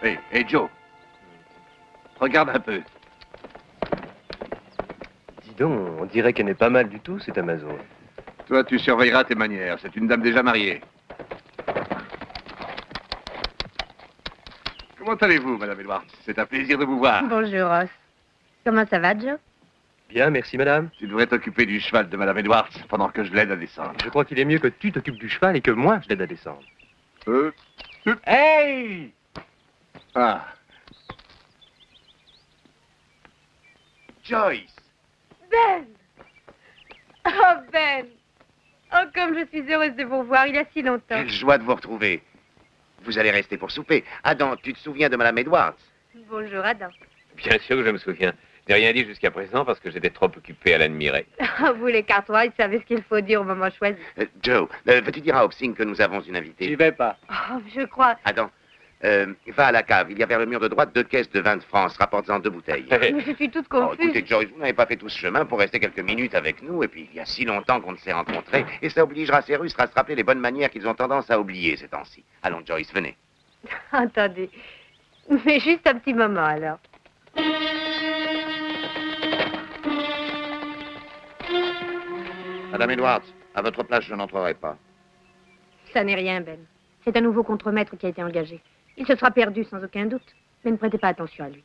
Hé, Joe. Regarde un peu. Dis donc, on dirait qu'elle n'est pas mal du tout, cette Amazon. Toi, tu surveilleras tes manières. C'est une dame déjà mariée. Comment allez-vous, Madame Edwards? C'est un plaisir de vous voir. Bonjour, Ross. Comment ça va, Joe? Bien, merci, madame. Tu devrais t'occuper du cheval de Madame Edwards pendant que je l'aide à descendre. Je crois qu'il est mieux que tu t'occupes du cheval et que moi, je l'aide à descendre. Hey! Ah. Joyce! Ben! Oh, Ben! Oh, comme je suis heureuse de vous voir, il y a si longtemps. Quelle joie de vous retrouver. Vous allez rester pour souper. Adam, tu te souviens de Madame Edwards? Bonjour, Adam. Bien sûr que je me souviens. Je n'ai rien dit jusqu'à présent parce que j'étais trop occupé à l'admirer. Vous, les Cartwright, vous savez ce qu'il faut dire au moment choisi. Joe, veux-tu dire à Hobson que nous avons une invitée? J'y vais pas. Oh, je crois. Adam, va à la cave. Il y a vers le mur de droite 2 caisses de vin de France. Rapporte-en 2 bouteilles. Mais je suis toute Oh, confuse. écoutez, Joyce, vous n'avez pas fait tout ce chemin pour rester quelques minutes avec nous. Et puis, il y a si longtemps qu'on ne s'est rencontrés. Et ça obligera ces Russes à se rappeler les bonnes manières qu'ils ont tendance à oublier ces temps-ci. Allons, Joyce, venez. Attendez. Mais juste un petit moment, alors. Madame Edwards, à votre place, je n'entrerai pas. Ça n'est rien, Ben. C'est un nouveau contremaître qui a été engagé. Il se sera perdu, sans aucun doute. Mais ne prêtez pas attention à lui.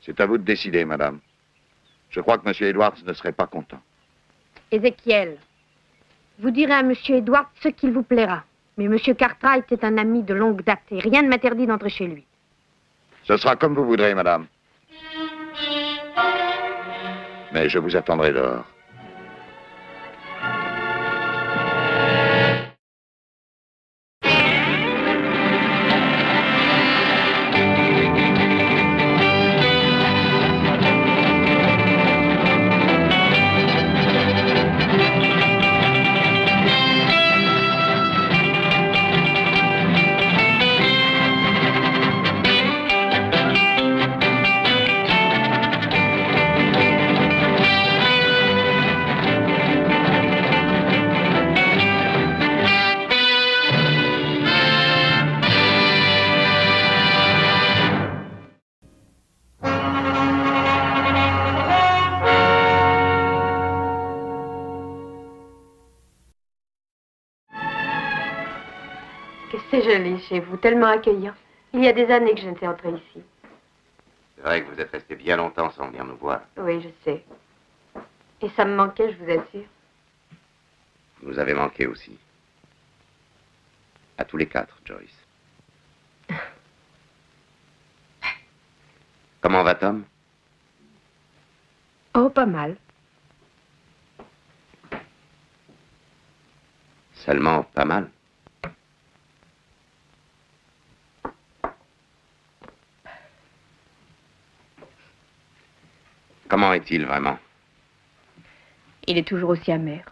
C'est à vous de décider, madame. Je crois que M. Edwards ne serait pas content. Ézéchiel, vous direz à M. Edwards ce qu'il vous plaira. Mais M. Cartwright est un ami de longue date et rien ne m'interdit d'entrer chez lui. Ce sera comme vous voudrez, madame. Mais je vous attendrai dehors. C'est joli chez vous, tellement accueillant. Il y a des années que je n'étais entrée ici. C'est vrai que vous êtes resté bien longtemps sans venir nous voir. Oui, je sais. Et ça me manquait, je vous assure. Vous nous avez manqué aussi. À tous les 4, Joyce. Comment va Tom? Oh, pas mal. Seulement pas mal. Comment est-il vraiment? Il est toujours aussi amer.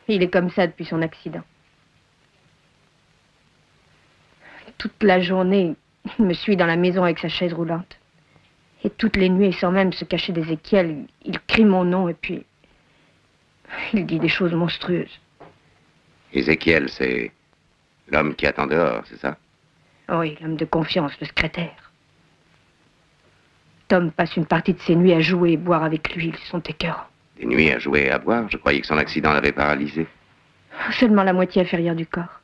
Il est comme ça depuis son accident. Toute la journée, il me suit dans la maison avec sa chaise roulante. Et toutes les nuits, sans même se cacher d'Ézéchiel, il crie mon nom et puis... il dit des choses monstrueuses. Ézéchiel, c'est l'homme qui attend dehors, c'est ça? Oui, l'homme de confiance, le secrétaire. Tom passe une partie de ses nuits à jouer et boire avec lui. Ils sont écœurants. Des nuits à jouer et à boire? Je croyais que son accident l'avait paralysé. Seulement la moitié inférieure du corps.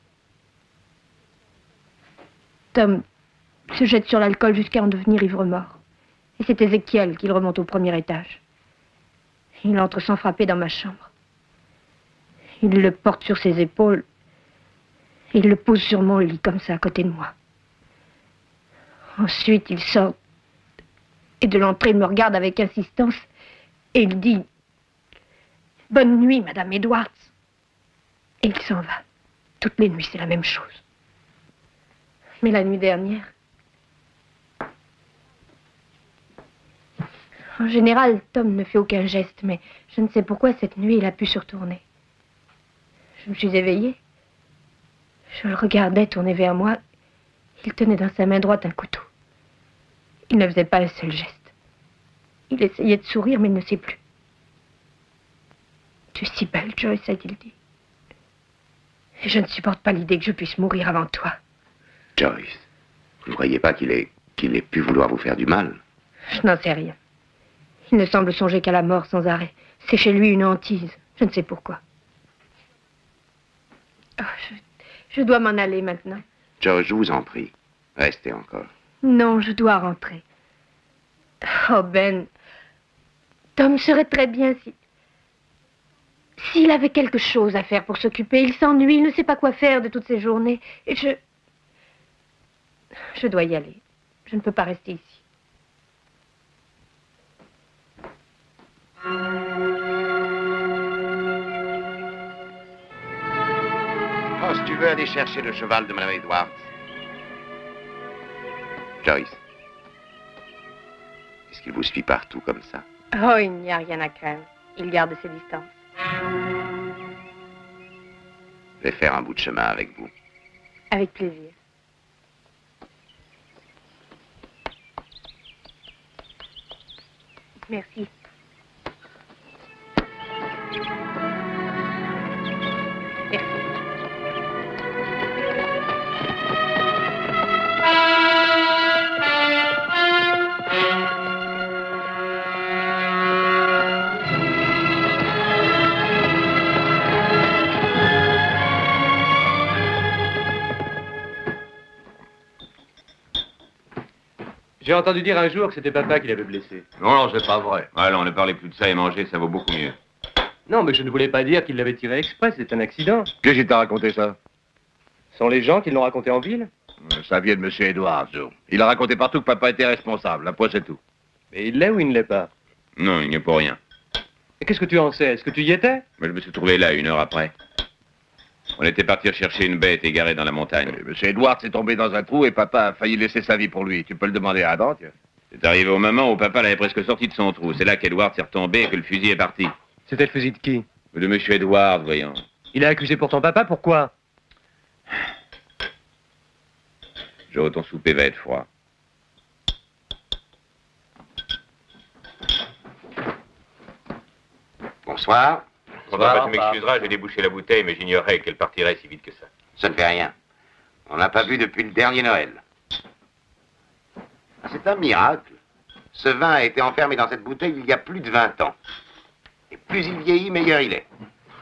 Tom se jette sur l'alcool jusqu'à en devenir ivre-mort. Et c'est Ézéchiel qui le remonte au premier étage. Il entre sans frapper dans ma chambre. Il le porte sur ses épaules. Et il le pose sur mon lit, comme ça, à côté de moi. Ensuite, il sort. Et de l'entrée, il me regarde avec insistance. Et il dit... Bonne nuit, Madame Edwards. Et il s'en va. Toutes les nuits, c'est la même chose. Mais la nuit dernière... En général, Tom ne fait aucun geste, mais je ne sais pourquoi cette nuit, il a pu se retourner. Je me suis éveillée. Je le regardais tourner vers moi. Il tenait dans sa main droite un couteau. Il ne faisait pas un seul geste. Il essayait de sourire, mais il ne sait plus. Tu es si belle, Joyce, a-t-il dit. Et je ne supporte pas l'idée que je puisse mourir avant toi. Joyce, vous ne croyez pas qu'il est qu'il ait pu vouloir vous faire du mal. Je n'en sais rien. Il ne semble songer qu'à la mort sans arrêt. C'est chez lui une hantise. Je ne sais pourquoi. Oh, je dois m'en aller maintenant. Joe, je vous en prie. Restez encore. Non, je dois rentrer. Oh, Ben. Tom serait très bien si... S'il avait quelque chose à faire pour s'occuper, il s'ennuie, il ne sait pas quoi faire de toutes ces journées. Et je dois y aller. Je ne peux pas rester ici. Oh, si tu veux aller chercher le cheval de Madame Edwards. Joyce. Est-ce qu'il vous suit partout comme ça? Oh, il n'y a rien à craindre. Il garde ses distances. Je vais faire un bout de chemin avec vous. Avec plaisir. Merci. Merci. J'ai entendu dire un jour que c'était papa qui l'avait blessé. Non, non, c'est pas vrai. Alors, ne parlez plus de ça et manger, ça vaut beaucoup mieux. Non, mais je ne voulais pas dire qu'il l'avait tiré exprès, c'est un accident. Qu'est-ce qui t'a raconté ça? Ce sont les gens qui l'ont raconté en ville. Ça vient de M. Edwards, Joe. Il a raconté partout que papa était responsable. Après, c'est tout. Mais il l'est ou il ne l'est pas? Non, il n'y est pour rien. Et qu'est-ce que tu en sais? Est-ce que tu y étais? Mais je me suis trouvé là 1 heure après. On était partis chercher une bête égarée dans la montagne. M. Edwards est tombé dans un trou et papa a failli laisser sa vie pour lui. Tu peux le demander à Adam, tiens. C'est arrivé au moment où papa l'avait presque sorti de son trou. C'est là qu'Edward s'est retombé et que le fusil est parti. C'était le fusil de qui? De M. Edward, voyons. Il a accusé pour ton papa, pourquoi? Joe, ton souper va être froid. Bonsoir. Tu m'excuseras, j'ai débouché la bouteille, mais j'ignorais qu'elle partirait si vite que ça. Ça ne fait rien. On n'a pas bu depuis le dernier Noël. C'est un miracle. Ce vin a été enfermé dans cette bouteille il y a plus de 20 ans. Et plus il vieillit, meilleur il est.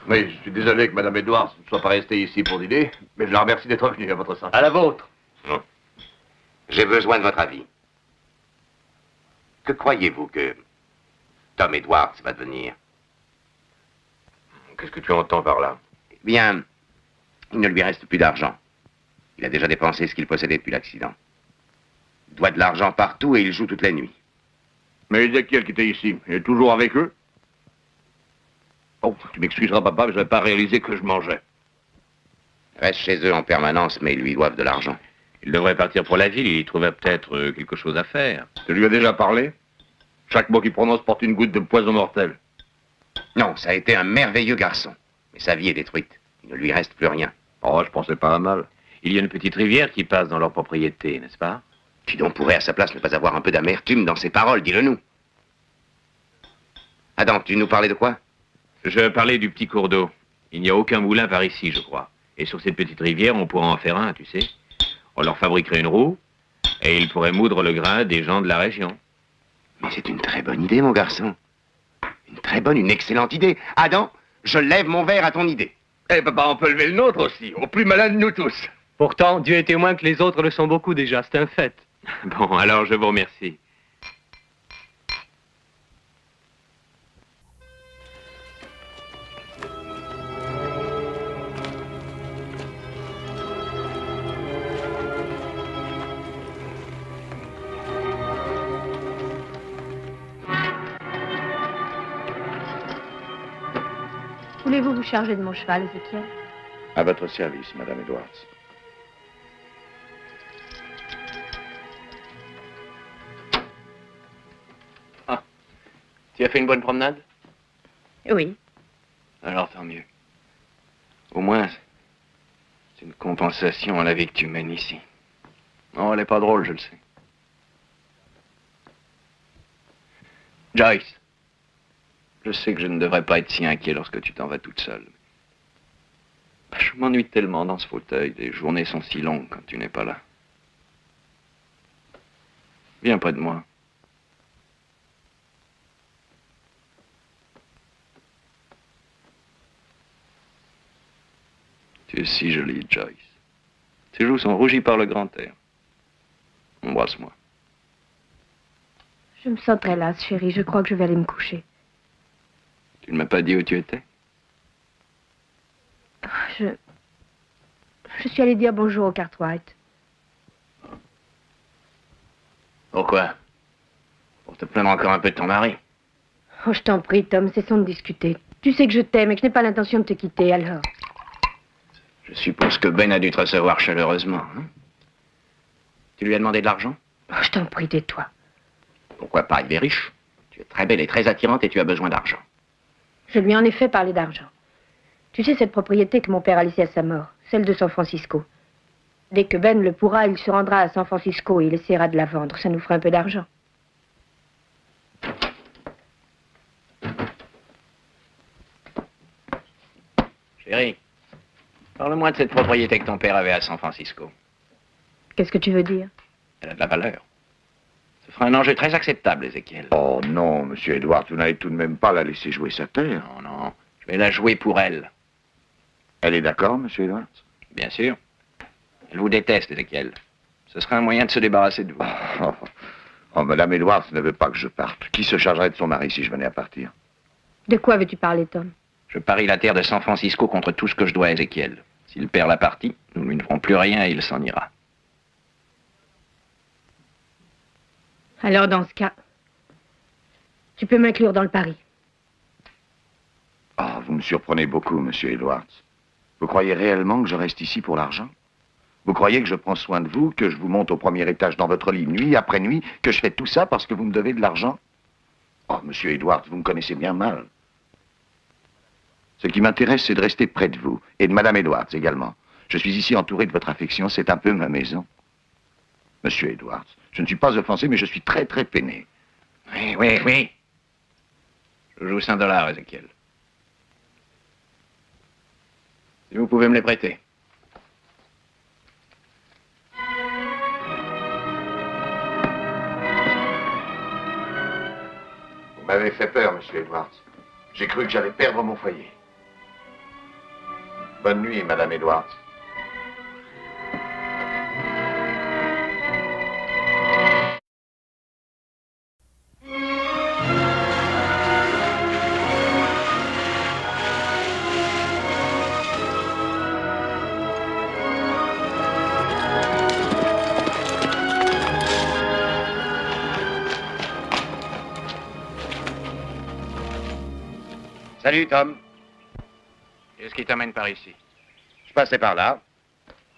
Oui, je suis désolé que Mme Edwards ne soit pas restée ici pour dîner, mais je la remercie d'être venue à votre santé. À la vôtre. Non. J'ai besoin de votre avis. Que croyez-vous que Tom Edwards va devenir? Qu'est-ce que tu entends par là? Eh bien, il ne lui reste plus d'argent. Il a déjà dépensé ce qu'il possédait depuis l'accident. Il doit de l'argent partout et il joue toute la nuit. Mais Ezekiel qui était ici, il est toujours avec eux? Oh, tu m'excuseras, papa, mais je n'avais pas réalisé que je mangeais. Reste chez eux en permanence, mais ils lui doivent de l'argent. Il devrait partir pour la ville, il y trouverait peut-être quelque chose à faire. Tu lui as déjà parlé? Chaque mot qu'il prononce porte une goutte de poison mortel. Non, ça a été un merveilleux garçon. Mais sa vie est détruite. Il ne lui reste plus rien. Oh, je pensais pas à mal. Il y a une petite rivière qui passe dans leur propriété, n'est-ce pas? Qui donc pourrait à sa place ne pas avoir un peu d'amertume dans ses paroles, dis-le-nous. Adam, tu nous parlais de quoi? Je parlais du petit cours d'eau. Il n'y a aucun moulin par ici, je crois. Et sur cette petite rivière, on pourra en faire un, tu sais. On leur fabriquerait une roue, et ils pourraient moudre le grain des gens de la région. Mais c'est une très bonne idée, mon garçon. Une très bonne, une excellente idée. Adam, je lève mon verre à ton idée. Eh, papa, on peut lever le nôtre aussi, au plus malin de nous tous. Pourtant, Dieu est témoin que les autres le sont beaucoup déjà, c'est un fait. Bon, alors je vous remercie. Voulez-vous vous charger de mon cheval, Ezekiel? À votre service, Madame Edwards. Tu as fait une bonne promenade? Oui. Alors tant mieux. Au moins, c'est une compensation à la vie que tu mènes ici. Non, elle n'est pas drôle, je le sais. Joyce, je sais que je ne devrais pas être si inquiet lorsque tu t'en vas toute seule. Je m'ennuie tellement dans ce fauteuil. Les journées sont si longues quand tu n'es pas là. Viens près de moi. Tu es si jolie, Joyce. Tes joues sont rougies par le grand air. Embrasse-moi. Je me sens très lasse, chérie. Je crois que je vais aller me coucher. Tu ne m'as pas dit où tu étais? Je suis allée dire bonjour au Cartwright. Pourquoi? Pour te plaindre encore un peu de ton mari. Oh, je t'en prie, Tom, cessons de discuter. Tu sais que je t'aime et que je n'ai pas l'intention de te quitter, alors. Je suppose que Ben a dû te recevoir chaleureusement. Hein? Tu lui as demandé de l'argent? Oh, je t'en prie, tais-toi. Pourquoi pas? Il est riche. Tu es très belle et très attirante et tu as besoin d'argent. Je lui ai en effet parlé d'argent. Tu sais, cette propriété que mon père a laissée à sa mort, celle de San Francisco. Dès que Ben le pourra, il se rendra à San Francisco et il essaiera de la vendre. Ça nous fera un peu d'argent. Chérie, parle-moi de cette propriété que ton père avait à San Francisco. Qu'est-ce que tu veux dire? Elle a de la valeur. Ce fera un enjeu très acceptable, Ézéchiel. Oh non, monsieur Edwards, vous n'allez tout de même pas la laisser jouer sa terre. Non, non, je vais la jouer pour elle. Elle est d'accord, monsieur Edwards? Bien sûr. Elle vous déteste, Ézéchiel. Ce sera un moyen de se débarrasser de vous. Oh, madame Edwards ne veut pas que je parte. Qui se chargerait de son mari si je venais à partir? De quoi veux-tu parler, Tom? Je parie la terre de San Francisco contre tout ce que je dois à Ézéchiel. S'il perd la partie, nous ne lui ferons plus rien et il s'en ira. Alors, dans ce cas, tu peux m'inclure dans le pari. Ah, vous me surprenez beaucoup, monsieur Edwards. Vous croyez réellement que je reste ici pour l'argent? Vous croyez que je prends soin de vous, que je vous monte au premier étage dans votre lit nuit après nuit, que je fais tout ça parce que vous me devez de l'argent? Oh, monsieur Edwards, vous me connaissez bien mal. Ce qui m'intéresse, c'est de rester près de vous, et de madame Edwards également. Je suis ici entouré de votre affection, c'est un peu ma maison. Monsieur Edwards, je ne suis pas offensé, mais je suis très, très peiné. Oui, oui, oui. Je joue $5, Ézéchiel. Si vous pouvez me les prêter. Vous m'avez fait peur, monsieur Edwards. J'ai cru que j'allais perdre mon foyer. Bonne nuit, madame Edwards. Salut, Tom. Qu'est-ce qui t'amène par ici? Je passais par là.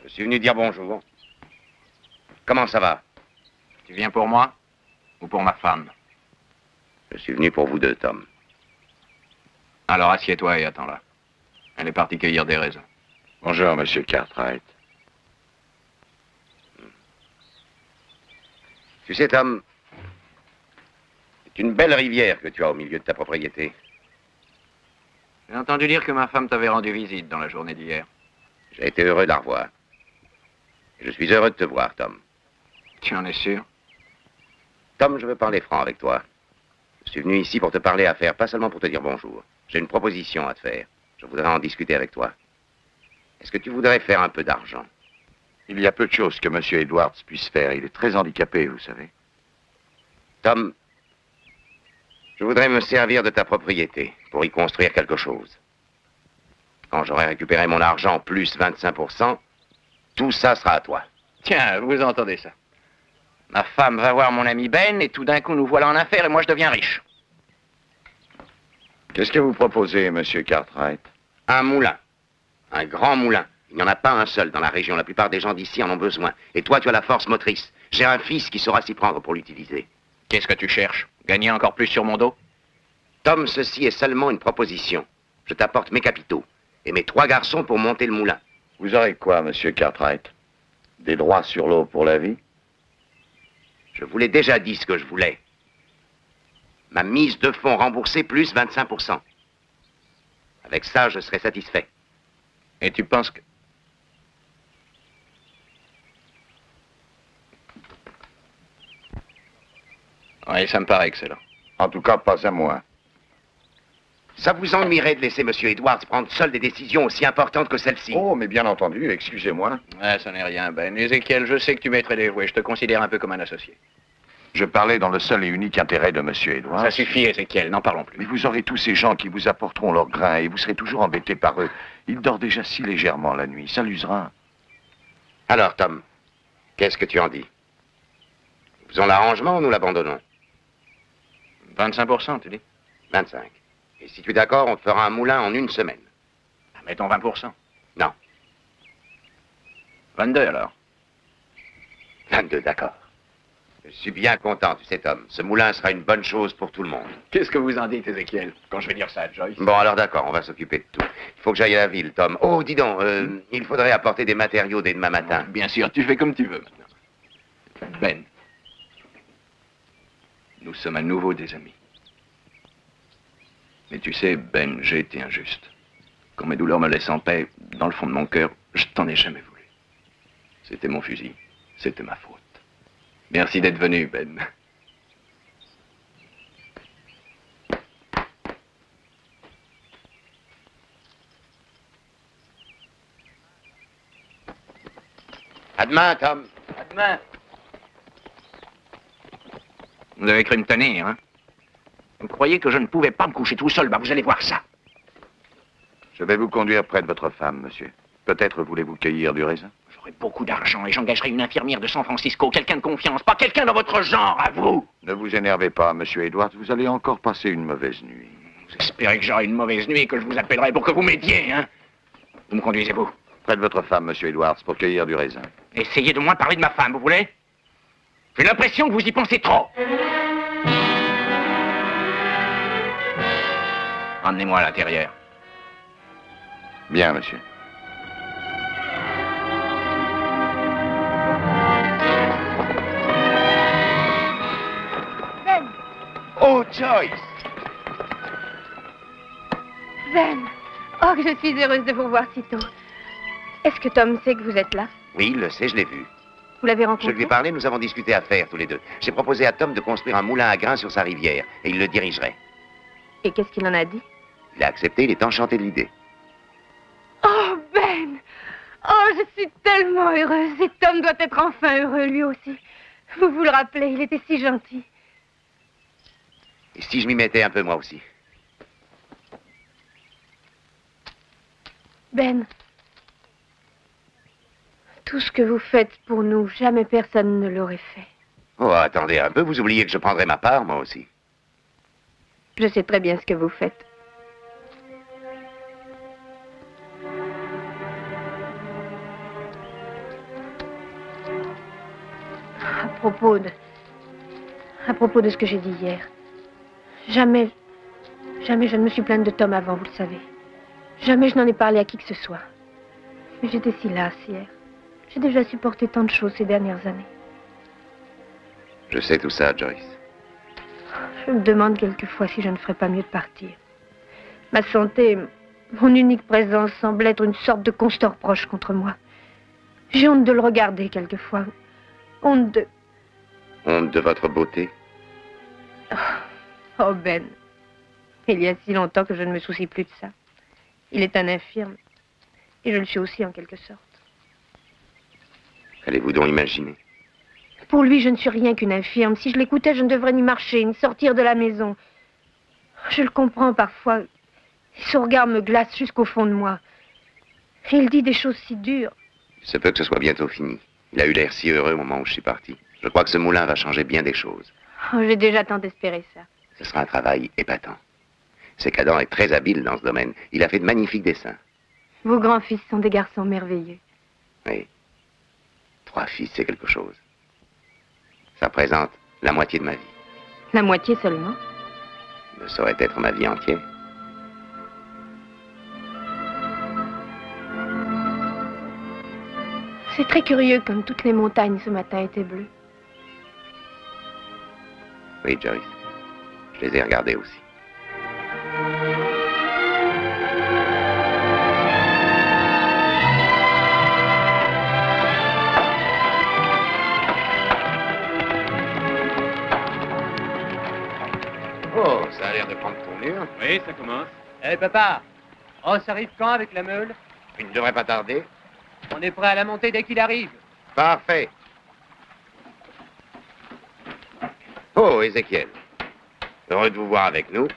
Je suis venu dire bonjour. Comment ça va? Tu viens pour moi ou pour ma femme? Je suis venu pour vous deux, Tom. Alors assieds-toi et attends-la. Elle est partie cueillir des raisins. Bonjour, monsieur Cartwright. Tu sais, Tom, c'est une belle rivière que tu as au milieu de ta propriété. J'ai entendu dire que ma femme t'avait rendu visite dans la journée d'hier. J'ai été heureux de la revoir. Et je suis heureux de te voir, Tom. Tu en es sûr? Tom, je veux parler franc avec toi. Je suis venu ici pour te parler affaires, pas seulement pour te dire bonjour. J'ai une proposition à te faire. Je voudrais en discuter avec toi. Est-ce que tu voudrais faire un peu d'argent? Il y a peu de choses que monsieur Edwards puisse faire. Il est très handicapé, vous savez. Tom, je voudrais me servir de ta propriété pour y construire quelque chose. Quand j'aurai récupéré mon argent plus 25%, tout ça sera à toi. Tiens, vous entendez ça? Ma femme va voir mon ami Ben et tout d'un coup nous voilà en affaires et moi je deviens riche. Qu'est-ce que vous proposez, monsieur Cartwright? Un moulin. Un grand moulin. Il n'y en a pas un seul dans la région. La plupart des gens d'ici en ont besoin. Et toi, tu as la force motrice. J'ai un fils qui saura s'y prendre pour l'utiliser. Qu'est-ce que tu cherches? Gagner encore plus sur mon dos? Tom, ceci est seulement une proposition. Je t'apporte mes capitaux et mes 3 garçons pour monter le moulin. Vous aurez quoi, monsieur Cartwright? Des droits sur l'eau pour la vie? Je vous l'ai déjà dit ce que je voulais. Ma mise de fonds remboursée plus 25%. Avec ça, je serai satisfait. Et tu penses que... Oui, ça me paraît excellent. En tout cas, pas à moi. Ça vous ennuierait de laisser M. Edwards prendre seul des décisions aussi importantes que celle-ci? Oh, mais bien entendu, excusez-moi. Ouais, ça n'est rien, Ben. Ézéchiel, je sais que tu m'es dévoué. Je te considère un peu comme un associé. Je parlais dans le seul et unique intérêt de M. Edwards. Ça suffit, Ézéchiel, n'en parlons plus. Mais vous aurez tous ces gens qui vous apporteront leur grain et vous serez toujours embêtés par eux. Il dort déjà si légèrement la nuit, ça l'usera. Alors, Tom, qu'est-ce que tu en dis? Faisons l'arrangement ou nous l'abandonnons? 25%, tu dis? 25. Et si tu es d'accord, on te fera un moulin en 1 semaine. Mettons 20%. Non. 22 alors. 22, d'accord. Je suis bien content, tu sais, Tom. Ce moulin sera une bonne chose pour tout le monde. Qu'est-ce que vous en dites, Ézéchiel, quand je vais dire ça à Joyce? Bon, alors d'accord, on va s'occuper de tout. Il faut que j'aille à la ville, Tom. Oh, dis donc, il faudrait apporter des matériaux dès demain matin. Bien sûr, tu fais comme tu veux maintenant. Ben, nous sommes à nouveau des amis. Mais tu sais, Ben, j'ai été injuste. Quand mes douleurs me laissent en paix, dans le fond de mon cœur, je t'en ai jamais voulu. C'était mon fusil, c'était ma faute. Merci d'être venu, Ben. À demain, Tom. À demain. Vous avez cru me tenir, hein? Vous croyez que je ne pouvais pas me coucher tout seul? Bah, vous allez voir ça. Je vais vous conduire près de votre femme, monsieur. Peut-être voulez-vous cueillir du raisin? J'aurai beaucoup d'argent et j'engagerai une infirmière de San Francisco, quelqu'un de confiance, pas quelqu'un dans votre genre, à vous! Ne vous énervez pas, monsieur Edwards, vous allez encore passer une mauvaise nuit. Vous espérez que j'aurai une mauvaise nuit et que je vous appellerai pour que vous m'aidiez, hein? Vous me conduisez, vous? Près de votre femme, monsieur Edwards, pour cueillir du raisin. Essayez de moins parler de ma femme, vous voulez? J'ai l'impression que vous y pensez trop. Emmenez-moi à l'intérieur. Bien, monsieur. Ben! Oh, Joyce! Ben! Oh, que je suis heureuse de vous voir si tôt. Est-ce que Tom sait que vous êtes là? Oui, il le sait, je l'ai vu. Vous l'avez Je rencontré? lui ai parlé, nous avons discuté affaires tous les deux. J'ai proposé à Tom de construire un moulin à grains sur sa rivière, et il le dirigerait. Et qu'est-ce qu'il en a dit? Il a accepté, il est enchanté de l'idée. Oh, Ben! Oh, je suis tellement heureuse. Et Tom doit être enfin heureux, lui aussi. Vous vous le rappelez, il était si gentil. Et si je m'y mettais un peu, moi aussi? Ben, tout ce que vous faites pour nous, jamais personne ne l'aurait fait. Oh, attendez un peu, vous oubliez que je prendrais ma part, moi aussi. Je sais très bien ce que vous faites. À propos de ce que j'ai dit hier, jamais je ne me suis plainte de Tom avant, vous le savez. Jamais je n'en ai parlé à qui que ce soit. Mais j'étais si lasse hier. J'ai déjà supporté tant de choses ces dernières années. Je sais tout ça, Joyce. Je me demande quelquefois si je ne ferais pas mieux de partir. Ma santé, mon unique présence semble être une sorte de constant reproche contre moi. J'ai honte de le regarder quelquefois. Honte de... Honte de votre beauté? Oh, Ben. Il y a si longtemps que je ne me soucie plus de ça. Il est un infirme. Et je le suis aussi en quelque sorte. Allez-vous donc imaginer? Pour lui, je ne suis rien qu'une infirme. Si je l'écoutais, je ne devrais ni marcher, ni sortir de la maison. Je le comprends parfois. Son regard me glace jusqu'au fond de moi. Et il dit des choses si dures. Il se peut que ce soit bientôt fini. Il a eu l'air si heureux au moment où je suis parti. Je crois que ce moulin va changer bien des choses. Oh, j'ai déjà tant espéré ça. Ce sera un travail épatant. Sécadan est très habile dans ce domaine. Il a fait de magnifiques dessins. Vos grands-fils sont des garçons merveilleux. Oui. 3 fils, c'est quelque chose. Ça représente la moitié de ma vie. La moitié seulement? Ne saurait être ma vie entière. C'est très curieux comme toutes les montagnes ce matin étaient bleues. Oui, Joyce. Je les ai regardées aussi. l'air de prendre ton mur. Oui, ça commence. Eh, papa, on s'arrive quand avec la meule? Il ne devrait pas tarder. On est prêt à la monter dès qu'il arrive. Parfait. Oh, Ézéchiel. Heureux de vous voir avec nous.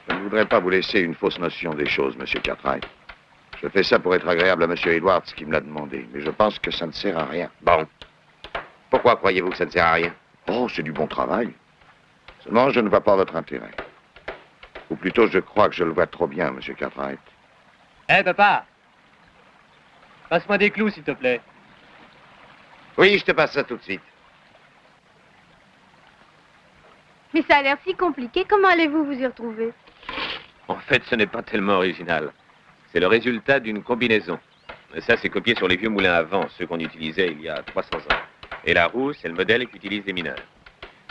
Je ne voudrais pas vous laisser une fausse notion des choses, monsieur Cartwright. Je fais ça pour être agréable à monsieur Edwards qui me l'a demandé, mais je pense que ça ne sert à rien. Bon. Pourquoi croyez-vous que ça ne sert à rien? Oh, c'est du bon travail. Seulement, je ne vois pas votre intérêt. Ou plutôt, je crois que je le vois trop bien, monsieur Cartwright. Eh, papa, passe-moi des clous, s'il te plaît. Oui, je te passe ça tout de suite. Mais ça a l'air si compliqué. Comment allez-vous vous y retrouver? En fait, ce n'est pas tellement original. C'est le résultat d'une combinaison. Ça, c'est copié sur les vieux moulins à vent, ceux qu'on utilisait il y a 300 ans. Et la roue, c'est le modèle qu'utilisent les mineurs.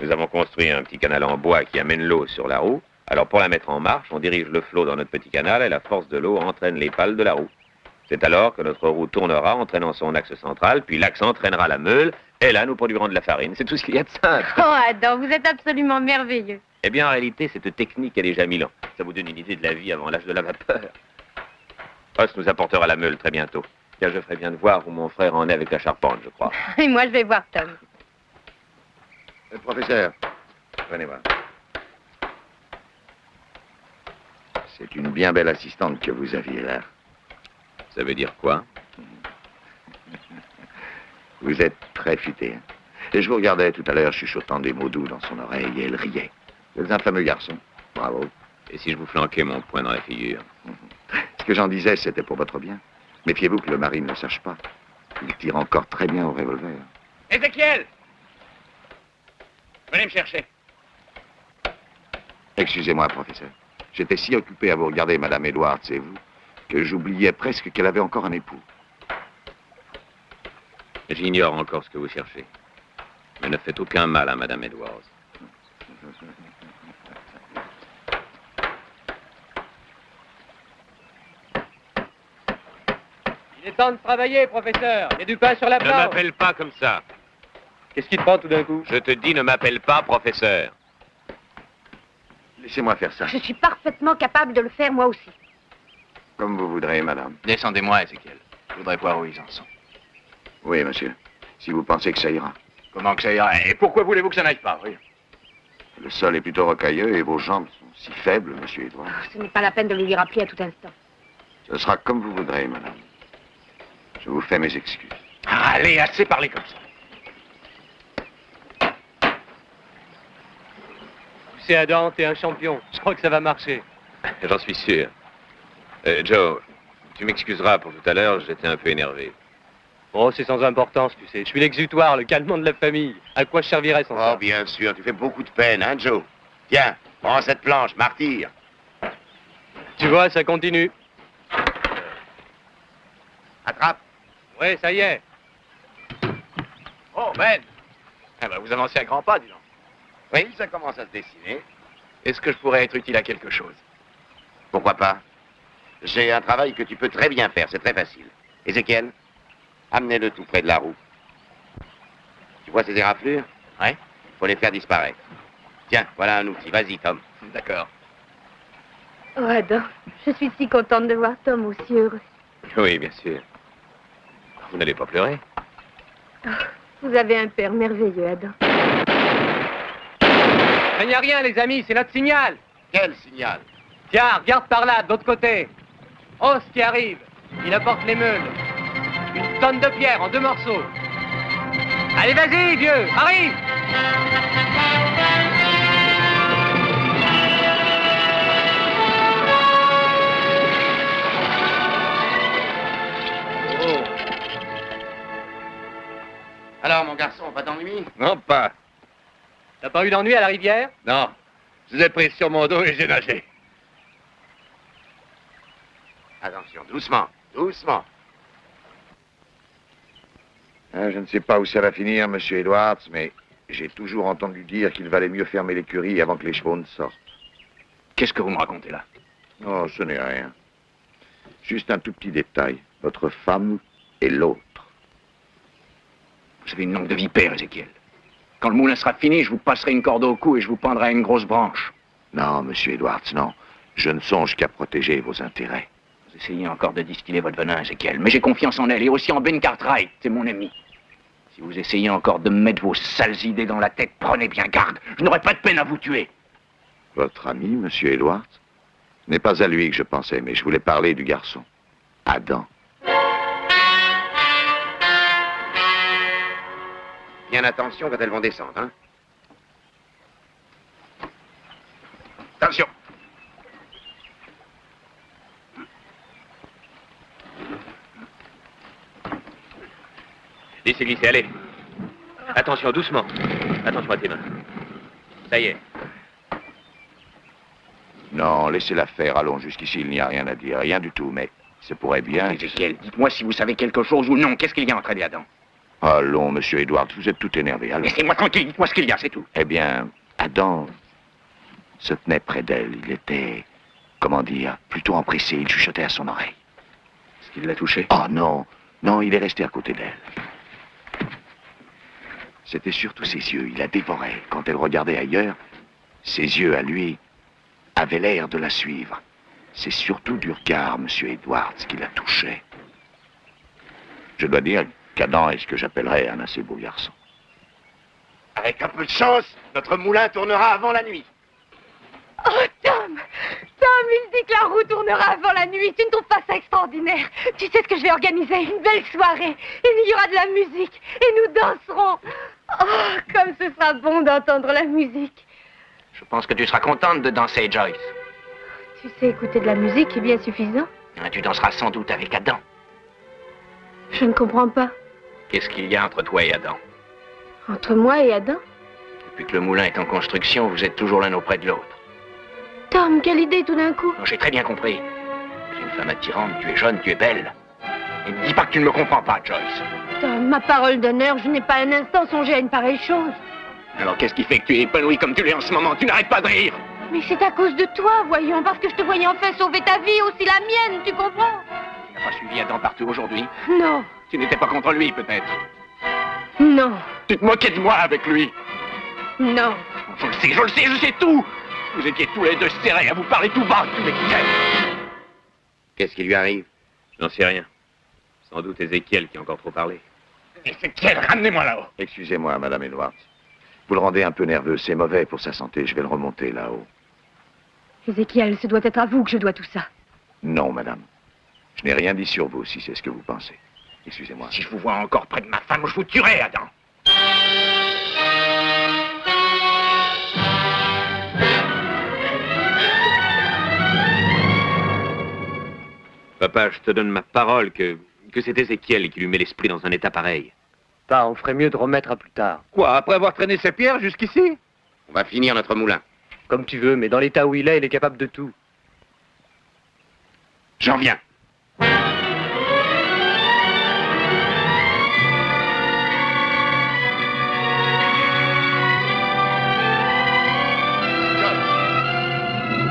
Nous avons construit un petit canal en bois qui amène l'eau sur la roue. Alors, pour la mettre en marche, on dirige le flot dans notre petit canal et la force de l'eau entraîne les pales de la roue. C'est alors que notre roue tournera, entraînant son axe central, puis l'axe entraînera la meule, et là, nous produirons de la farine. C'est tout ce qu'il y a de simple. Oh, Adam, vous êtes absolument merveilleux. Eh bien, en réalité, cette technique a déjà 1000 ans. Ça vous donne une idée de la vie avant l'âge de la vapeur. Os nous apportera la meule très bientôt. Tiens, je ferai bien de voir où mon frère en est avec la charpente, je crois. Et moi, je vais voir Tom. Professeur, venez voir. C'est une bien belle assistante que vous aviez là. Ça veut dire quoi? Vous êtes très futé. Hein? Et je vous regardais tout à l'heure chuchotant des mots doux dans son oreille et elle riait. Vous êtes un fameux garçon. Bravo. Et si je vous flanquais mon poing dans la figure? Ce que j'en disais, c'était pour votre bien. Méfiez-vous que le mari ne le sache pas. Il tire encore très bien au revolver. Ézéchiel! Venez me chercher. Excusez-moi, professeur. J'étais si occupé à vous regarder, Madame Edwards et vous, que j'oubliais presque qu'elle avait encore un époux. J'ignore encore ce que vous cherchez. Mais ne faites aucun mal à Madame Edwards. Il est temps de travailler, professeur. Il y a du pain sur la Ne planche. m'appelle pas comme ça. Qu'est-ce qui te prend tout d'un coup? Je te dis, ne m'appelle pas professeur. Laissez-moi faire ça. Je suis parfaitement capable de le faire, moi aussi. Comme vous voudrez, madame. Descendez-moi, Ézéchiel. Je voudrais voir où ils en sont. Oui, monsieur. Si vous pensez que ça ira. Comment que ça ira? Et pourquoi voulez-vous que ça n'aille pas? Oui. Le sol est plutôt rocailleux et vos jambes sont si faibles, monsieur Edwards. Ce n'est pas la peine de lui rappeler à tout instant. Ce sera comme vous voudrez, madame. Je vous fais mes excuses. Allez, assez parler comme ça. C'est Adam, t'es un champion. Je crois que ça va marcher. J'en suis sûr. Joe, tu m'excuseras pour tout à l'heure, j'étais un peu énervé. Oh, c'est sans importance, tu sais. Je suis l'exutoire, le calmant de la famille. À quoi je servirais sans ça? Oh, bien sûr, tu fais beaucoup de peine, hein, Joe? Tiens, prends cette planche, martyr. Tu vois, ça continue. Attrape. Ouais, ça y est. Oh, Ben! Eh ben, vous avancez à grands pas, dis donc. Oui, ça commence à se dessiner. Est-ce que je pourrais être utile à quelque chose? Pourquoi pas? J'ai un travail que tu peux très bien faire, c'est très facile. Ézéchiel, amenez-le tout près de la roue. Tu vois ces éraflures? Ouais. Faut les faire disparaître. Tiens, voilà un outil. Vas-y, Tom. D'accord. Oh, Adam, je suis si contente de voir Tom aussi heureux. Oui, bien sûr. Vous n'allez pas pleurer? Oh, vous avez un père merveilleux, Adam. Il n'y a rien, les amis, c'est notre signal. Quel signal? Tiens, regarde par là, de l'autre côté. Os qui arrive. Il apporte les meules. Une tonne de pierre en 2 morceaux. Allez, vas-y, vieux, arrive! Oh. Alors, mon garçon, pas d'ennui? Non, pas. T'as pas eu d'ennui à la rivière? Non. Je vous ai pris sur mon dos et j'ai nagé. Attention, doucement, doucement. Je ne sais pas où ça va finir, monsieur Edwards, mais j'ai toujours entendu dire qu'il valait mieux fermer l'écurie avant que les chevaux ne sortent. Qu'est-ce que vous me racontez là? Oh, ce n'est rien. Juste un tout petit détail. Votre femme et l'autre. Vous avez une langue de vipère, Ézéchiel. Quand le moulin sera fini, je vous passerai une corde au cou et je vous pendrai à une grosse branche. Non, monsieur Edwards, non. Je ne songe qu'à protéger vos intérêts. Vous essayez encore de distiller votre venin, Ezekiel, mais j'ai confiance en elle et aussi en Ben Cartwright, c'est mon ami. Si vous essayez encore de me mettre vos sales idées dans la tête, prenez bien garde. Je n'aurai pas de peine à vous tuer. Votre ami, monsieur Edwards? Ce n'est pas à lui que je pensais, mais je voulais parler du garçon. Adam. Bien attention quand elles vont descendre, hein. Attention. Laissez glisser, allez. Attention, doucement. Attention à tes mains. Ça y est. Non, laissez-la faire. Allons, jusqu'ici, il n'y a rien à dire. Rien du tout, mais ça pourrait bien... Ezekiel, dites-moi si vous savez quelque chose ou non. Qu'est-ce qu'il y a entre elle et Adam? Allons, monsieur Edwards, vous êtes tout énervé. Allons. Laissez-moi tranquille, dites-moi ce qu'il y a, c'est tout. Eh bien, Adam se tenait près d'elle. Il était, comment dire, plutôt empressé. Il chuchotait à son oreille. Est-ce qu'il l'a touché? Oh non, non, il est resté à côté d'elle. C'était surtout ses yeux. Il la dévorait. Quand elle regardait ailleurs, ses yeux à lui avaient l'air de la suivre. C'est surtout du regard, monsieur Edwards, qui la touchait. Je dois dire qu'Adam est ce que j'appellerais un assez beau garçon. Avec un peu de chance, notre moulin tournera avant la nuit. Oh, Tom! Tom, il dit que la roue tournera avant la nuit. Tu ne trouves pas ça extraordinaire? Tu sais ce que je vais organiser? Une belle soirée. Il y aura de la musique. Et nous danserons. Oh, comme ce sera bon d'entendre la musique. Je pense que tu seras contente de danser, Joyce. Tu sais écouter de la musique, c'est bien suffisant. Tu danseras sans doute avec Adam. Je ne comprends pas. Qu'est-ce qu'il y a entre toi et Adam? Entre moi et Adam? Depuis que le moulin est en construction, vous êtes toujours l'un auprès de l'autre. Tom, quelle idée tout d'un coup. J'ai très bien compris. Tu es une femme attirante, tu es jeune, tu es belle. Et ne dis pas que tu ne me comprends pas, Joyce. Tom, ma parole d'honneur, je n'ai pas un instant songé à une pareille chose. Alors qu'est-ce qui fait que tu es épanoui comme tu l'es en ce moment? Tu n'arrêtes pas de rire. Mais c'est à cause de toi, voyons, parce que je te voyais enfin sauver ta vie, aussi la mienne, tu comprends? Tu n'as pas suivi Adam partout aujourd'hui? Non. Tu n'étais pas contre lui, peut-être? Non. Tu te moquais de moi avec lui? Non. Je le sais, je sais tout. Vous étiez tous les deux serrés à vous parler tout bas, tu m'écoutais. Qu'est-ce qui lui arrive? J'en sais rien. Sans doute Ezekiel qui a encore trop parlé. Ezekiel, ramenez-moi là-haut. Excusez-moi, madame Edwards. Vous le rendez un peu nerveux, c'est mauvais pour sa santé. Je vais le remonter là-haut. Ézéchiel, ce doit être à vous que je dois tout ça. Non, madame. Je n'ai rien dit sur vous, si c'est ce que vous pensez. Excusez-moi. Si je vous vois encore près de ma femme, je vous tuerai, Adam. Papa, je te donne ma parole que c'est Ezekiel qui lui met l'esprit dans un état pareil. Pas, on ferait mieux de remettre à plus tard. Quoi, après avoir traîné ses pierres jusqu'ici? On va finir notre moulin. Comme tu veux, mais dans l'état où il est capable de tout. J'en viens.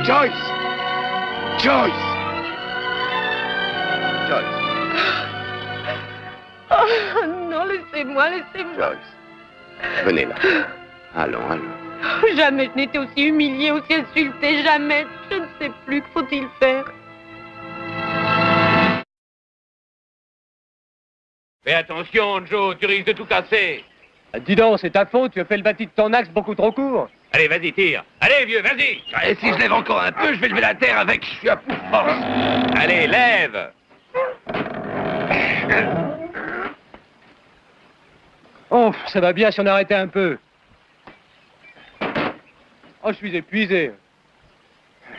Joyce! Joyce! Joyce! Oh non, laissez-moi, laissez-moi. Joyce! Venez là. Allons, allons. Jamais je n'étais aussi humiliée, aussi insultée, jamais. Je ne sais plus, que faut-il faire? Fais attention, Joe, tu risques de tout casser. Ah, dis donc, c'est ta faute, tu as fait le bâti de ton axe beaucoup trop court. Allez, vas-y, tire. Allez, vieux, vas-y. Et si je lève encore un peu, je vais lever la terre avec. Je suis à bout de force. Allez, lève. Oh, ça va bien si on arrêtait un peu. Oh, je suis épuisé.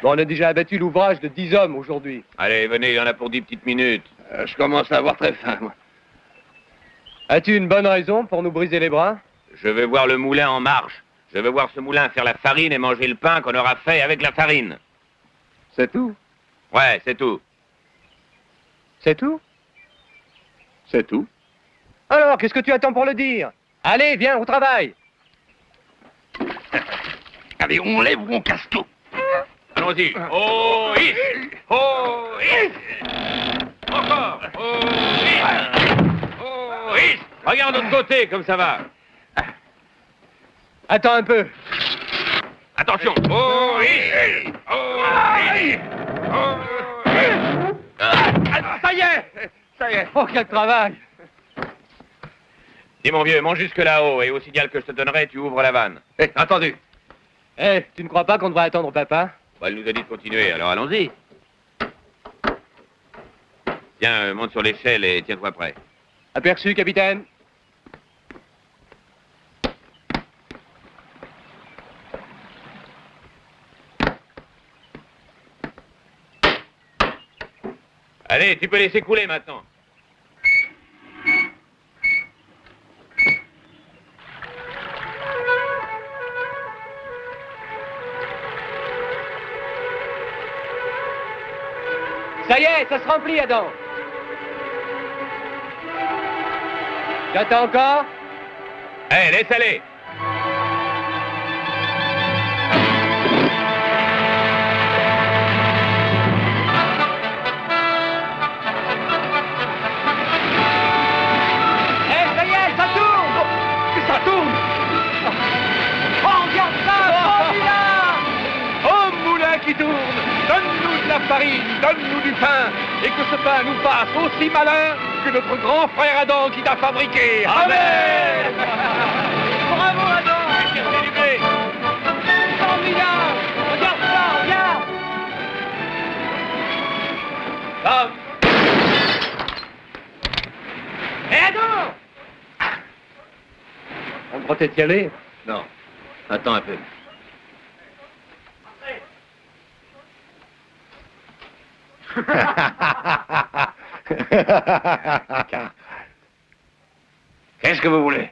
Bon, on a déjà abattu l'ouvrage de 10 hommes aujourd'hui. Allez, venez, il y en a pour 10 petites minutes. Je commence à avoir très faim, moi. As-tu une bonne raison pour nous briser les bras? Je veux voir le moulin en marche. Je veux voir ce moulin faire la farine et manger le pain qu'on aura fait avec la farine. C'est tout? Ouais, c'est tout. C'est tout? C'est tout? Alors, qu'est-ce que tu attends pour le dire? Allez, viens, au travail. Allez, on lève ou on casse tout. Allons-y. Oh, hit. Oh, hit. Encore. Oh, hit. Oh, hit. Regarde de l'autre côté, comme ça va. Attends un peu. Attention. Oh oui. Oh oui. Ça y est. Ça y est. Oh, quel travail. Dis mon vieux, monte jusque là-haut et au signal que je te donnerai, tu ouvres la vanne. Hé, entendu. Eh, tu ne crois pas qu'on devrait attendre papa? Bah, elle nous a dit de continuer, alors allons-y. Tiens, monte sur l'échelle et tiens-toi prêt. Aperçu, capitaine. Allez, tu peux laisser couler maintenant. Ça y est, ça se remplit, Adam. J'attends encore. Allez, laisse aller. Eh, ça y est, ça tourne. Ça tourne. Oh, regarde ça, moulin. Oh, moulin qui tourne. Donne-nous de la farine, donne-nous du pain, et que ce pain nous fasse aussi malin que notre grand frère Adam qui t'a fabriqué. Amen. Bravo, Adam. Formidable. Regarde ça, regarde. Tom. Hé, Adam. On peut peut-être y aller. Non, attends un peu. Qu'est-ce que vous voulez?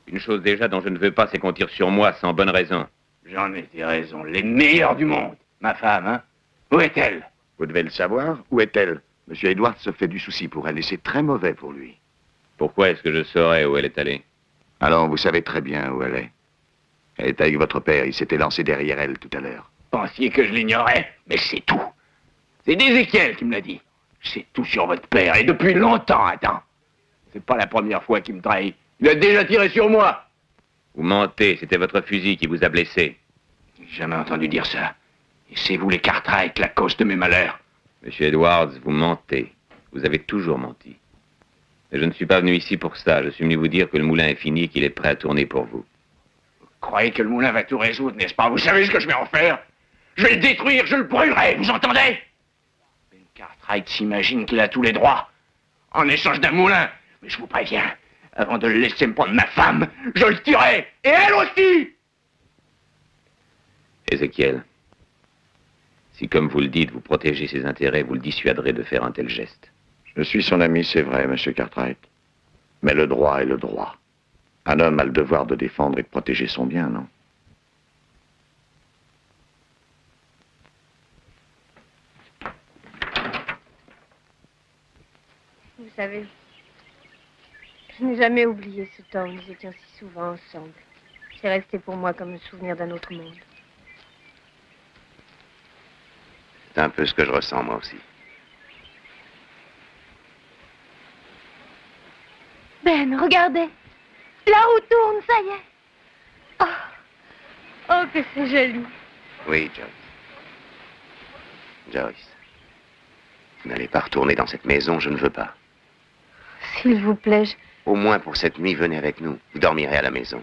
Une chose déjà dont je ne veux pas, c'est qu'on tire sur moi sans bonne raison. J'en ai des raisons, les meilleures du monde. Ma femme, hein? Où est-elle? Vous devez le savoir. Où est-elle? Monsieur Edwards se fait du souci pour elle et c'est très mauvais pour lui. Pourquoi est-ce que je saurais où elle est allée? Alors, vous savez très bien où elle est. Elle est avec votre père. Il s'était lancé derrière elle tout à l'heure. Pensiez que je l'ignorais? Mais c'est tout. C'est d'Ézéchiel qui me l'a dit. C'est tout sur votre père, et depuis longtemps, Adam. C'est pas la première fois qu'il me trahit. Il a déjà tiré sur moi. Vous mentez, c'était votre fusil qui vous a blessé. J'ai jamais entendu dire ça. Et c'est vous les Cartwright, la cause de mes malheurs. Monsieur Edwards, vous mentez. Vous avez toujours menti. Mais je ne suis pas venu ici pour ça. Je suis venu vous dire que le moulin est fini et qu'il est prêt à tourner pour vous. Vous croyez que le moulin va tout résoudre, n'est-ce pas? Vous savez ce que je vais en faire? Je vais le détruire, je le brûlerai, vous entendez? Ben Cartwright s'imagine qu'il a tous les droits. En échange d'un moulin. Mais je vous préviens, avant de le laisser me prendre ma femme, je le tuerai. Et elle aussi! Ézéchiel, si comme vous le dites, vous protégez ses intérêts, vous le dissuaderez de faire un tel geste. Je suis son ami, c'est vrai, monsieur Cartwright. Mais le droit est le droit. Un homme a le devoir de défendre et de protéger son bien, non? Vous savez, je n'ai jamais oublié ce temps où nous étions si souvent ensemble. C'est resté pour moi comme le souvenir d'un autre monde. C'est un peu ce que je ressens, moi aussi. Ben, regardez. La roue tourne, ça y est. Oh, oh que c'est joli. Oui, Joyce. Joyce. Vous n'allez pas retourner dans cette maison, je ne veux pas. S'il vous plaît, Au moins pour cette nuit, venez avec nous. Vous dormirez à la maison.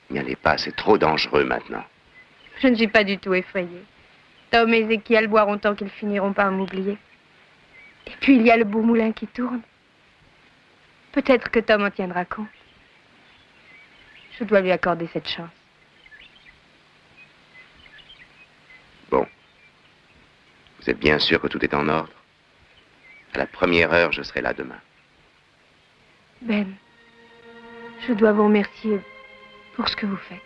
N'y allez pas, c'est trop dangereux maintenant. je ne suis pas du tout effrayée. Tom et Ézéchiel boiront tant qu'ils finiront par m'oublier. Et puis il y a le beau moulin qui tourne. Peut-être que Tom en tiendra compte. Je dois lui accorder cette chance. Bon. Vous êtes bien sûr que tout est en ordre? À la première heure, je serai là demain. Ben, je dois vous remercier pour ce que vous faites.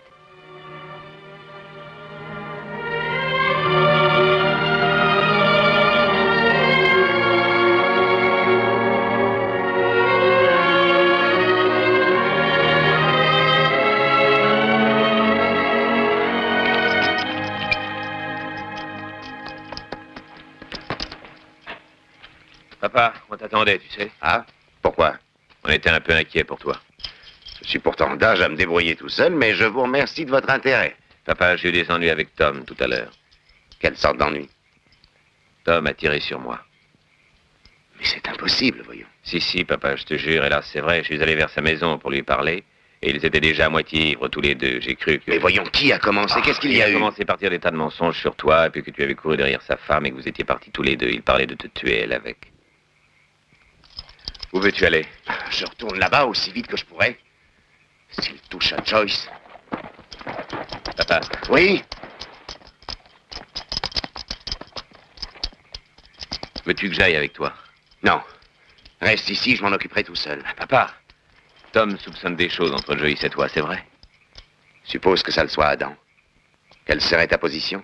Papa, on t'attendait, tu sais. Ah? Pourquoi? On était un peu inquiets pour toi. Je suis pourtant d'âge à me débrouiller tout seul, mais je vous remercie de votre intérêt. Papa, j'ai eu des ennuis avec Tom tout à l'heure. Quelle sorte d'ennui? Tom a tiré sur moi. Mais c'est impossible, voyons. Si, papa, je te jure, hélas, c'est vrai, je suis allé vers sa maison pour lui parler, et ils étaient déjà à moitié ivres tous les deux. J'ai cru que... Mais voyons, qui a commencé? Qu'est-ce qu'il y a eu? Il a commencé par dire des tas de mensonges sur toi, et puis que tu avais couru derrière sa femme et que vous étiez partis tous les deux. Il parlait de te tuer, elle, avec. Où veux-tu aller? Je retourne là-bas aussi vite que je pourrais. S'il touche à Joyce... Papa. Oui? Veux-tu que j'aille avec toi? Non. Reste ici, je m'en occuperai tout seul. Papa, Tom soupçonne des choses entre Joyce et toi, c'est vrai? Suppose que ça le soit, Adam. Quelle serait ta position?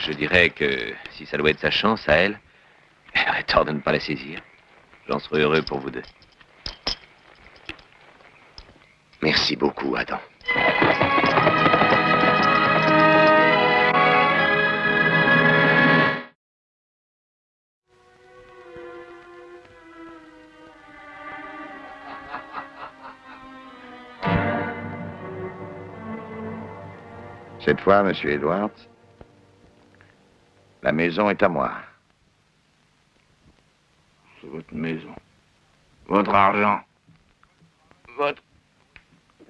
Je dirais que si ça doit être sa chance à elle, elle aurait tort de ne pas la saisir. J'en serais heureux pour vous deux. Merci beaucoup, Adam. Cette fois, Monsieur Edwards, la maison est à moi. C'est votre maison. Votre argent.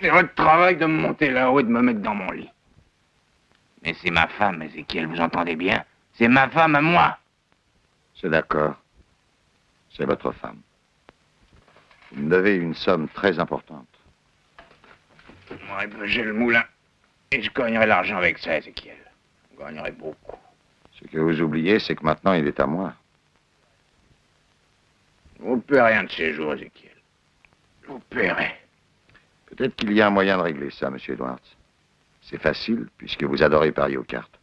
C'est votre travail de me monter là-haut et de me mettre dans mon lit. Mais c'est ma femme, Ézéchiel, vous entendez bien? C'est ma femme à moi. C'est d'accord. C'est votre femme. Vous me devez une somme très importante. Moi, j'ai le moulin. Et je gagnerai l'argent avec ça, Ézéchiel. Je gagnerai beaucoup. Ce que vous oubliez, c'est que maintenant, il est à moi. Je vous paie rien de ces jours, Ézéchiel. Je vous paierai. Peut-être qu'il y a un moyen de régler ça, Monsieur Edwards. C'est facile, puisque vous adorez parier aux cartes.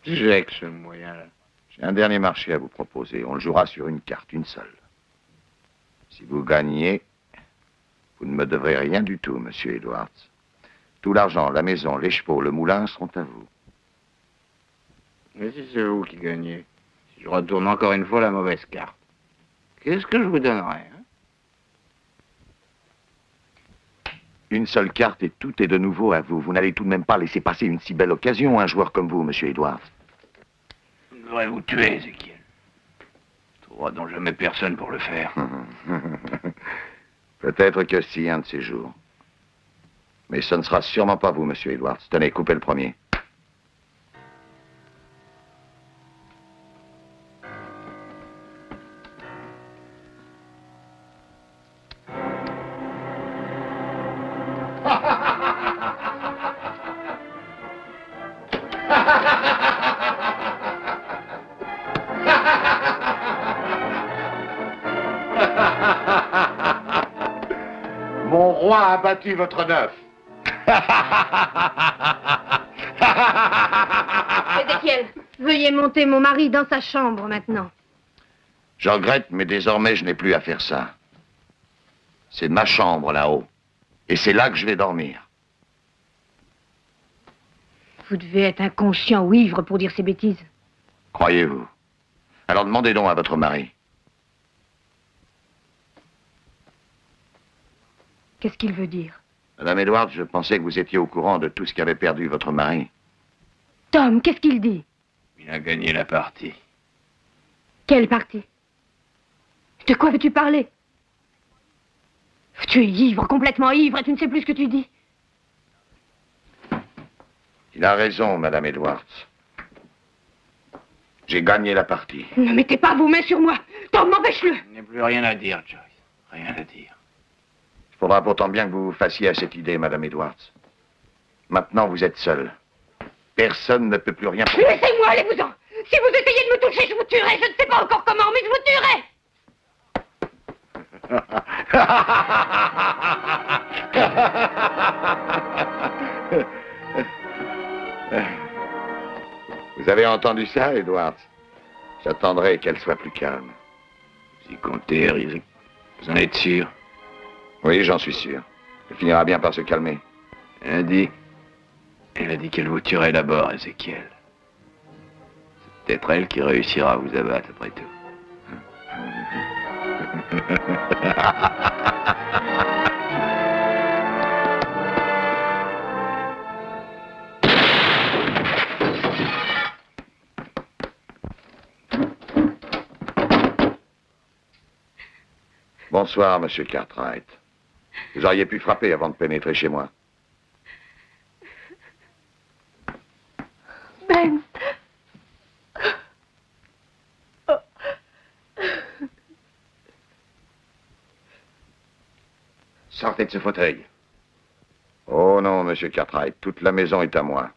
J'ai que ce moyen-là. J'ai un dernier marché à vous proposer. On le jouera sur une carte, une seule. Si vous gagnez, vous ne me devrez rien du tout, Monsieur Edwards. Tout l'argent, la maison, les chevaux, le moulin seront à vous. Mais si c'est vous qui gagnez, si je retourne encore une fois la mauvaise carte, qu'est-ce que je vous donnerai, hein? Une seule carte et tout est de nouveau à vous. Vous n'allez tout de même pas laisser passer une si belle occasion, un joueur comme vous, Monsieur Edwards. Je voudrais vous tuer, Ézéchiel. Trouveras donc jamais personne pour le faire. Peut-être que si, un de ces jours. Mais ce ne sera sûrement pas vous, Monsieur Edwards. Tenez, coupez le premier. Mon roi a battu votre neuf. Ézéchiel, veuillez monter mon mari dans sa chambre maintenant. Je regrette, mais désormais, je n'ai plus à faire ça. C'est ma chambre là-haut. Et c'est là que je vais dormir. Vous devez être inconscient ou ivre pour dire ces bêtises. Croyez-vous? Alors demandez donc à votre mari. Qu'est-ce qu'il veut dire? Madame Edwards, je pensais que vous étiez au courant de tout ce qu'avait perdu votre mari. Tom, qu'est-ce qu'il dit? Il a gagné la partie. Quelle partie? De quoi veux-tu parler? Tu es ivre, complètement ivre, et tu ne sais plus ce que tu dis. Il a raison, Madame Edwards. J'ai gagné la partie. Ne mettez pas vos mains sur moi. Tom, m'empêche-le. Il n'y a plus rien à dire, Joyce. Rien à dire. Il faudra pourtant bien que vous vous fassiez à cette idée, Madame Edwards. Maintenant, vous êtes seule. Personne ne peut plus rien... Laissez-moi, allez-vous-en. Si vous essayez de me toucher, je vous tuerai. Je ne sais pas encore comment, mais je vous tuerai. Vous avez entendu ça, Edwards? J'attendrai qu'elle soit plus calme. Vous y comptez, Harry. Vous en êtes sûr? Oui, j'en suis sûr. Elle finira bien par se calmer. Elle a dit qu'elle vous tuerait d'abord, Ézéchiel. C'est peut-être elle qui réussira à vous abattre, après tout. Bonsoir, monsieur Cartwright. Vous auriez pu frapper avant de pénétrer chez moi. Ben. Sortez de ce fauteuil. Oh non, monsieur Cartwright, toute la maison est à moi.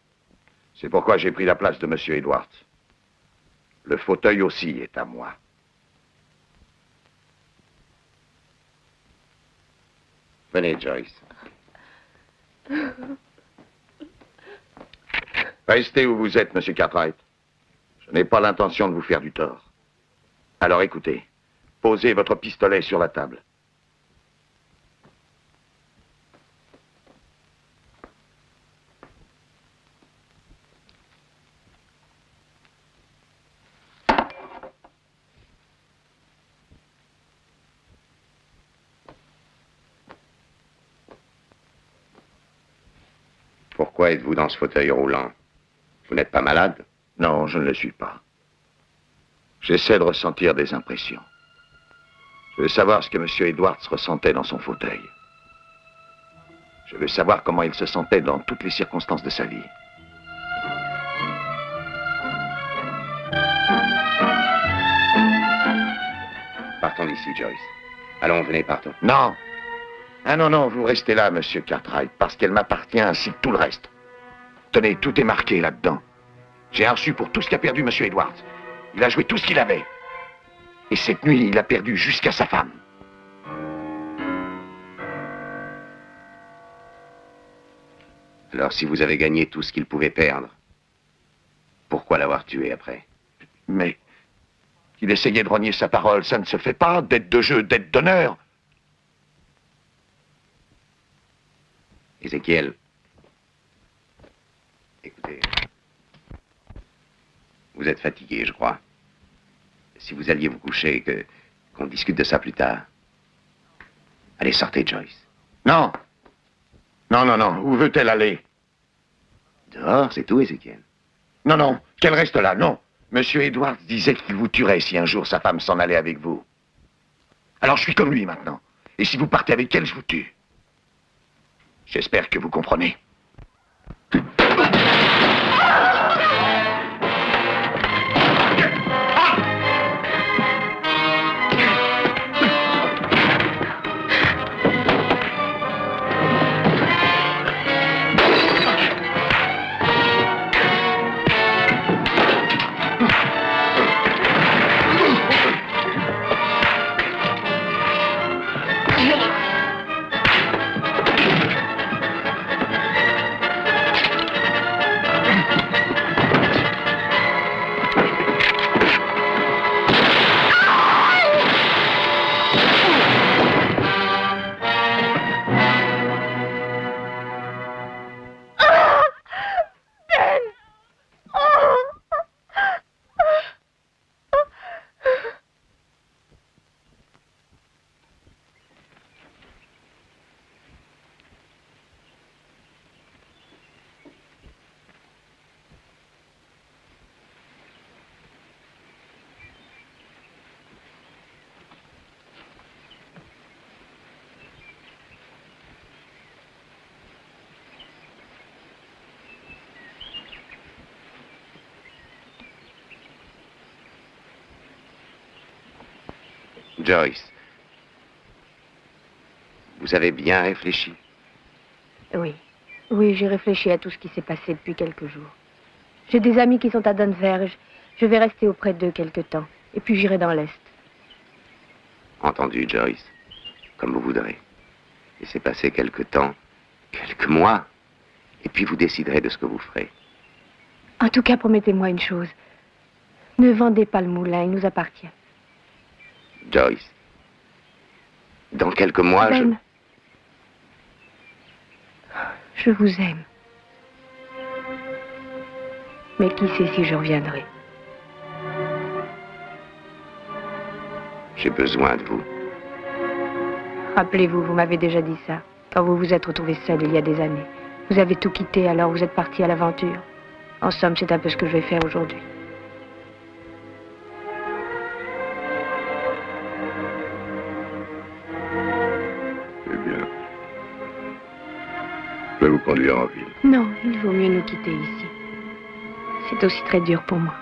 C'est pourquoi j'ai pris la place de monsieur Edwards. Le fauteuil aussi est à moi. Venez, Joyce. Restez où vous êtes, monsieur Cartwright. Je n'ai pas l'intention de vous faire du tort. Alors écoutez, posez votre pistolet sur la table. Pourquoi êtes-vous dans ce fauteuil roulant? Vous n'êtes pas malade? Non, je ne le suis pas. J'essaie de ressentir des impressions. Je veux savoir ce que M. Edwards ressentait dans son fauteuil. Je veux savoir comment il se sentait dans toutes les circonstances de sa vie. Partons d'ici, Joyce. Allons, venez, partons. Non. Ah non, non, vous restez là, monsieur Cartwright, parce qu'elle m'appartient ainsi que tout le reste. Tenez, tout est marqué là-dedans. J'ai un reçu pour tout ce qu'a perdu monsieur Edwards. Il a joué tout ce qu'il avait. Et cette nuit, il a perdu jusqu'à sa femme. Alors, si vous avez gagné tout ce qu'il pouvait perdre, pourquoi l'avoir tué après? Mais il essayait de renier sa parole, ça ne se fait pas. Dette de jeu, dette d'honneur. Ézéchiel, écoutez, vous êtes fatigué, je crois. Si vous alliez vous coucher, qu'on discute de ça plus tard. Allez, sortez, Joyce. Non. Non, non, non. Où veut-elle aller? Dehors, c'est tout, Ézéchiel. Non, non. Qu'elle reste là, non. Monsieur Edwards disait qu'il vous tuerait si un jour sa femme s'en allait avec vous. Alors je suis comme lui maintenant. Et si vous partez avec elle, je vous tue. J'espère que vous comprenez. Joyce, vous avez bien réfléchi? Oui. Oui, j'ai réfléchi à tout ce qui s'est passé depuis quelques jours. J'ai des amis qui sont à Denver. Je vais rester auprès d'eux quelque temps. Et puis j'irai dans l'Est. Entendu, Joyce. Comme vous voudrez. Laissez passer quelque temps, quelques mois, et puis vous déciderez de ce que vous ferez. En tout cas, promettez-moi une chose. Ne vendez pas le moulin, il nous appartient. Joyce, dans quelques mois, Ben, je vous aime. Mais qui sait si je reviendrai? J'ai besoin de vous. Rappelez-vous, vous m'avez déjà dit ça. Quand vous vous êtes retrouvé seul il y a des années. Vous avez tout quitté, alors vous êtes parti à l'aventure. En somme, c'est un peu ce que je vais faire aujourd'hui. Je vais vous conduire en ville. Non, il vaut mieux nous quitter ici. C'est aussi très dur pour moi.